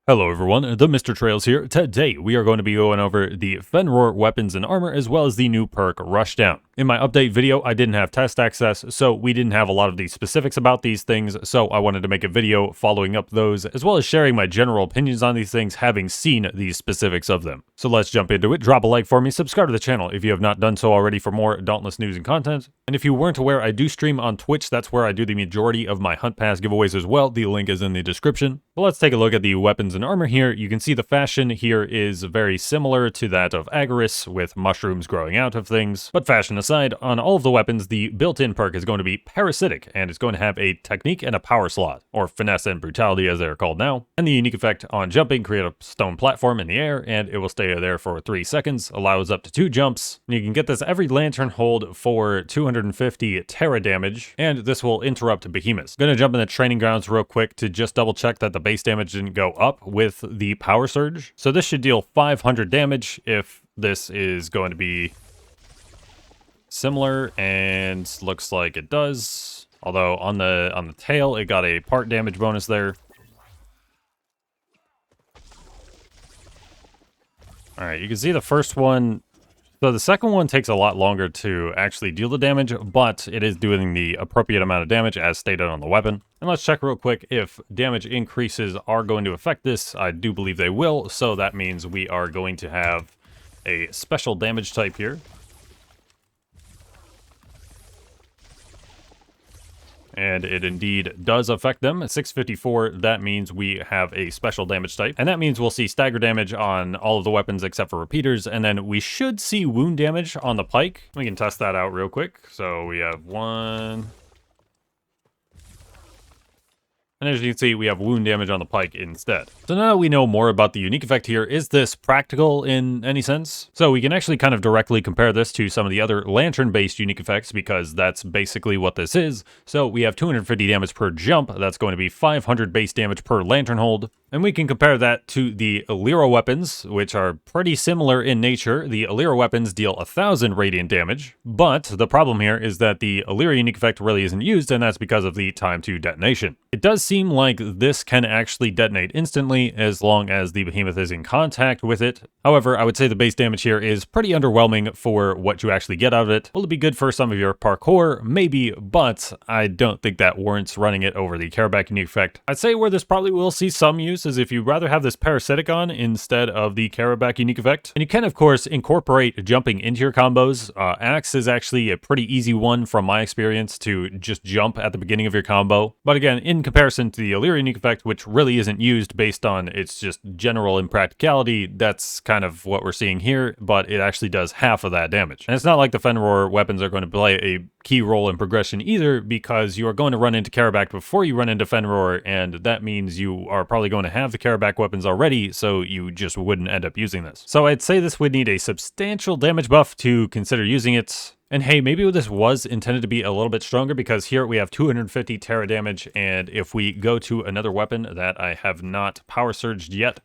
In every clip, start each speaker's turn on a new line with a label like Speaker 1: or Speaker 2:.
Speaker 1: Hello everyone, TheMrTrails here. Today we are going to be going over the Fenroar weapons and armor as well as the new perk Rushdown. In my update video, I didn't have test access, so we didn't have a lot of the specifics about these things, so I wanted to make a video following up those, as well as sharing my general opinions on these things, having seen the specifics of them. So let's jump into it. Drop a like for me, subscribe to the channel if you have not done so already for more Dauntless news and content. And if you weren't aware, I do stream on Twitch. That's where I do the majority of my Hunt Pass giveaways as well. The link is in the description. But let's take a look at the weapons and armor here. You can see the fashion here is very similar to that of Agaris, with mushrooms growing out of things. But fashion aside, on all of the weapons, the built-in perk is going to be Parasitic, and it's going to have a technique and a power slot, or finesse and brutality as they're called now. And the unique effect on jumping, create a stone platform in the air, and it will stay there for 3 seconds, allows up to 2 jumps. And you can get this every lantern hold for 250 Terra damage, and this will interrupt behemoths. Gonna jump in the training grounds real quick to just double check that the base damage didn't go up with the power surge. So this should deal 500 damage if this is going to be similar, and looks like it does. Although on the tail, it got a part damage bonus there. All right, you can see the first one. So the second one takes a lot longer to actually deal the damage, but it is doing the appropriate amount of damage as stated on the weapon. And let's check real quick if damage increases are going to affect this. I do believe they will, so that means we are going to have a special damage type here. And it indeed does affect them. At 654, that means we have a special damage type. And that means we'll see stagger damage on all of the weapons except for repeaters. And then we should see wound damage on the pike. We can test that out real quick. So we have 1. And as you can see, we have wound damage on the pike instead. So now that we know more about the unique effect here, is this practical in any sense? So we can actually kind of directly compare this to some of the other lantern-based unique effects, because that's basically what this is. So we have 250 damage per jump. That's going to be 500 base damage per lantern hold. And we can compare that to the Allura weapons, which are pretty similar in nature. The Allura weapons deal 1,000 radiant damage, but the problem here is that the Allura unique effect really isn't used, and that's because of the time to detonation. It does seem like this can actually detonate instantly as long as the behemoth is in contact with it. However, I would say the base damage here is pretty underwhelming for what you actually get out of it. Will it be good for some of your parkour? Maybe, but I don't think that warrants running it over the Carraback unique effect. I'd say where this probably will see some use is if you rather have this Parasitic on instead of the Carraback unique effect. And you can, of course, incorporate jumping into your combos. Axe is actually a pretty easy one from my experience to just jump at the beginning of your combo. But again, in comparison to the Allura unique effect, which really isn't used based on its just general impracticality, that's kind of what we're seeing here, but it actually does half of that damage. And it's not like the Fenroar weapons are going to play a key role in progression either, because you are going to run into Carraback before you run into Fenroar, and that means you are probably going to have the Carraback weapons already, so you just wouldn't end up using this. So I'd say this would need a substantial damage buff to consider using it. And hey, maybe this was intended to be a little bit stronger, because here we have 250 Terra damage, and if we go to another weapon that I have not power surged yet,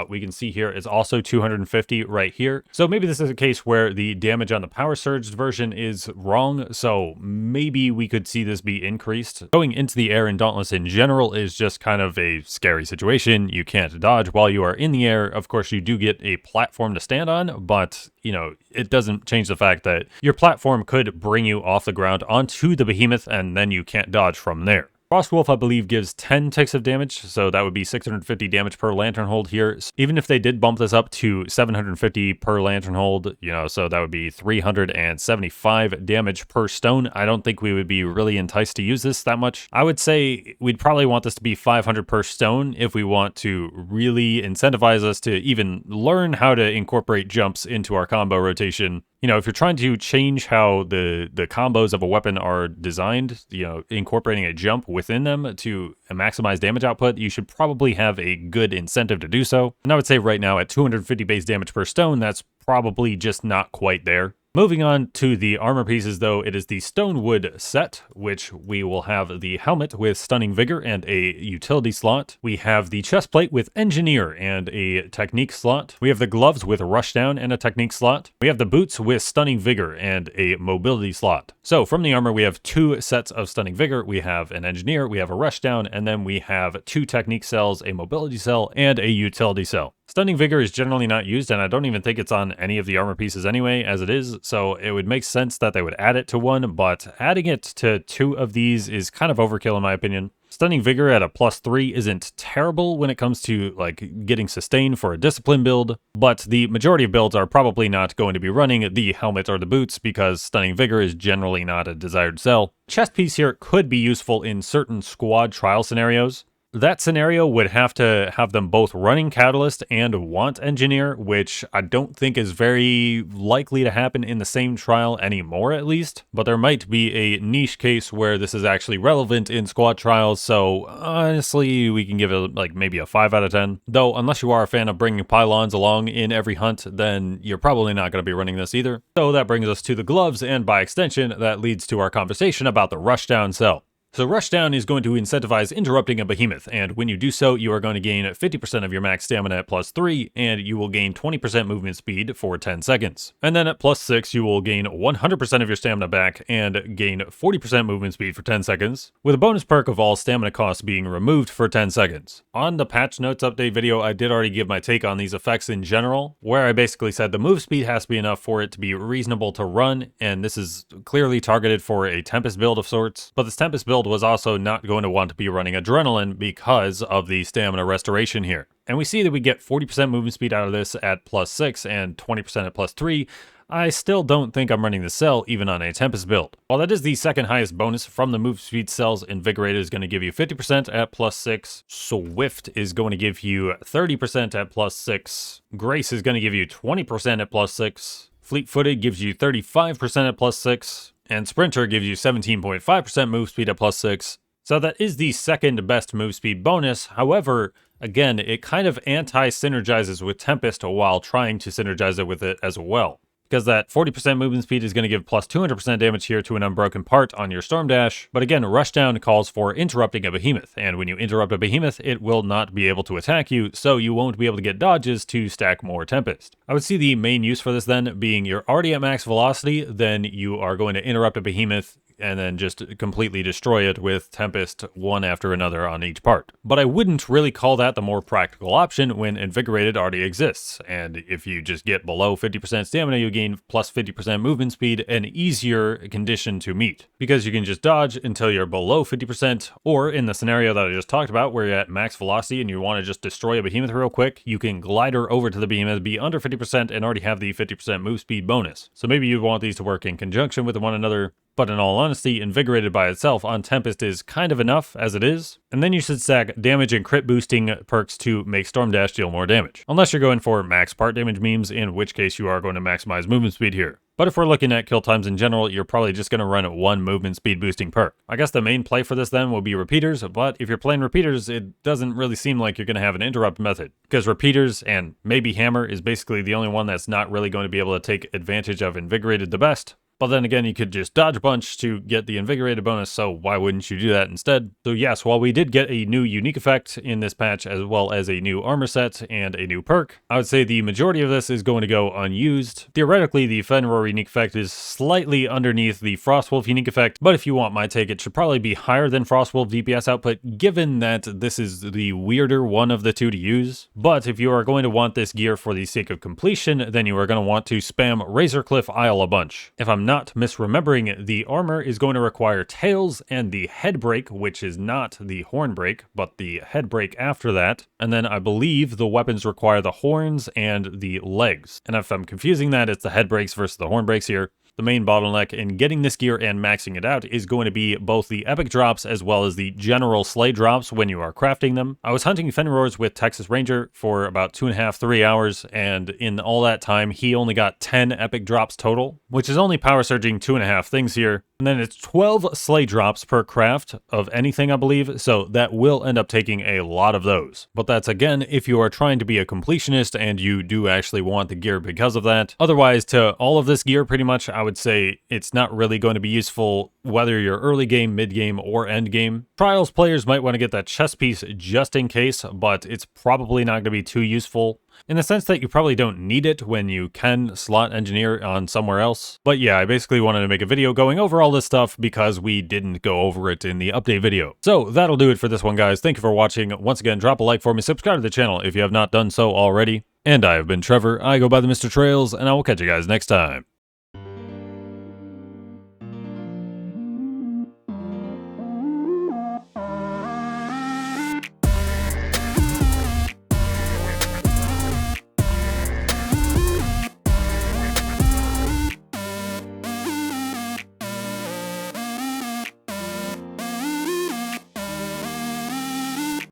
Speaker 1: we can see here it's also 250 right here. So maybe this is a case where the damage on the power surged version is wrong, so maybe we could see this be increased. Going into the air in Dauntless in general is just kind of a scary situation. You can't dodge while you are in the air. Of course, you do get a platform to stand on, but you know, it doesn't change the fact that your platform could bring you off the ground onto the behemoth, and then you can't dodge from there. Frostwolf, I believe, gives 10 ticks of damage, so that would be 650 damage per lantern hold here. Even if they did bump this up to 750 per lantern hold, you know, so that would be 375 damage per stone. I don't think we would be really enticed to use this that much. I would say we'd probably want this to be 500 per stone if we want to really incentivize us to even learn how to incorporate jumps into our combo rotation. You know, if you're trying to change how the combos of a weapon are designed, you know, incorporating a jump within them to maximize damage output, you should probably have a good incentive to do so. And I would say right now at 250 base damage per stone, that's probably just not quite there. Moving on to the armor pieces though, it is the Stonewood set, which we will have the helmet with Stunning Vigor and a utility slot. We have the chest plate with Engineer and a technique slot. We have the gloves with Rushdown and a technique slot. We have the boots with Stunning Vigor and a mobility slot. So from the armor, we have 2 sets of Stunning Vigor. We have an Engineer, we have a Rushdown, and then we have 2 technique cells, a mobility cell, and a utility cell. Stunning Vigor is generally not used, and I don't even think it's on any of the armor pieces anyway, as it is, so it would make sense that they would add it to one, but adding it to 2 of these is kind of overkill in my opinion. Stunning Vigor at a +3 isn't terrible when it comes to like getting sustained for a discipline build, but the majority of builds are probably not going to be running the helmet or the boots because Stunning Vigor is generally not a desired cell. Chest piece here could be useful in certain squad trial scenarios. That scenario would have to have them both running Catalyst and want Engineer, which I don't think is very likely to happen in the same trial anymore at least, but there might be a niche case where this is actually relevant in squad trials, so honestly we can give it like maybe a 5 out of 10. Though unless you are a fan of bringing pylons along in every hunt, then you're probably not going to be running this either. So that brings us to the gloves, and by extension that leads to our conversation about the Rushdown cell. So Rushdown is going to incentivize interrupting a behemoth, and when you do so, you are going to gain 50% of your max stamina at +3, and you will gain 20% movement speed for 10 seconds. And then at +6, you will gain 100% of your stamina back and gain 40% movement speed for 10 seconds, with a bonus perk of all stamina costs being removed for 10 seconds. On the patch notes update video, I did already give my take on these effects in general, where I basically said the move speed has to be enough for it to be reasonable to run, and this is clearly targeted for a Tempest build of sorts, but this Tempest build was also not going to want to be running Adrenaline because of the stamina restoration here. And we see that we get 40% movement speed out of this at +6 and 20% at +3. I still don't think I'm running the cell even on a Tempest build. While that is the second highest bonus from the move speed cells, Invigorated is going to give you 50% at +6. Swift is going to give you 30% at +6. Grace is going to give you 20% at +6. Fleet-footed gives you 35% at +6. And Sprinter gives you 17.5% move speed at +6. So that is the second best move speed bonus. However, again, it kind of anti-synergizes with Tempest while trying to synergize it with it as well. Because that 40% movement speed is going to give plus 200% damage here to an unbroken part on your Storm Dash. But again, Rushdown calls for interrupting a behemoth. And when you interrupt a behemoth, it will not be able to attack you, so you won't be able to get dodges to stack more Tempest. I would see the main use for this then being you're already at max velocity, then you are going to interrupt a behemoth and then just completely destroy it with Tempest one after another on each part. But I wouldn't really call that the more practical option when Invigorated already exists, and if you just get below 50% stamina, you gain plus 50% movement speed, an easier condition to meet, because you can just dodge until you're below 50%, or in the scenario that I just talked about, where you're at max velocity and you want to just destroy a behemoth real quick, you can glider over to the behemoth, be under 50%, and already have the 50% move speed bonus. So maybe you'd want these to work in conjunction with one another, but in all honesty, Invigorated by itself on Tempest is kind of enough as it is. And then you should stack damage and crit boosting perks to make Storm Dash deal more damage. Unless you're going for max part damage memes, in which case you are going to maximize movement speed here. But if we're looking at kill times in general, you're probably just going to run one movement speed boosting perk. I guess the main play for this then will be repeaters, but if you're playing repeaters, it doesn't really seem like you're going to have an interrupt method. Because repeaters and maybe hammer is basically the only one that's not really going to be able to take advantage of Invigorated the best. But then again, you could just dodge a bunch to get the Invigorated bonus, so why wouldn't you do that instead? So yes, while we did get a new unique effect in this patch, as well as a new armor set and a new perk, I would say the majority of this is going to go unused. Theoretically, the Fenroar unique effect is slightly underneath the Frostwolf unique effect, but if you want my take, it should probably be higher than Frostwolf DPS output, given that this is the weirder one of the two to use. But if you are going to want this gear for the sake of completion, then you are going to want to spam Razorcliff Isle a bunch. If I'm not misremembering, the armor is going to require tails and the head break, which is not the horn break, but the head break after that. And then I believe the weapons require the horns and the legs. And if I'm confusing that, it's the head breaks versus the horn breaks here. The main bottleneck in getting this gear and maxing it out is going to be both the epic drops as well as the general slay drops when you are crafting them. I was hunting Fenroars with Texas Ranger for about 2.5 to 3 hours, and in all that time he only got 10 epic drops total, which is only power surging 2.5 things here. And then it's 12 sleigh drops per craft of anything, I believe, so that will end up taking a lot of those. But that's, again, if you are trying to be a completionist and you do actually want the gear because of that. Otherwise, to all of this gear, pretty much, I would say it's not really going to be useful whether you're early game, mid game, or end game. Trials players might want to get that chest piece just in case, but it's probably not going to be too useful, in the sense that you probably don't need it when you can slot engineer on somewhere else. But yeah, I basically wanted to make a video going over all this stuff because we didn't go over it in the update video. So that'll do it for this one, guys. Thank you for watching. Once again, drop a like for me, subscribe to the channel if you have not done so already. And I have been Trevor, I go by the Mr. Trails, and I will catch you guys next time.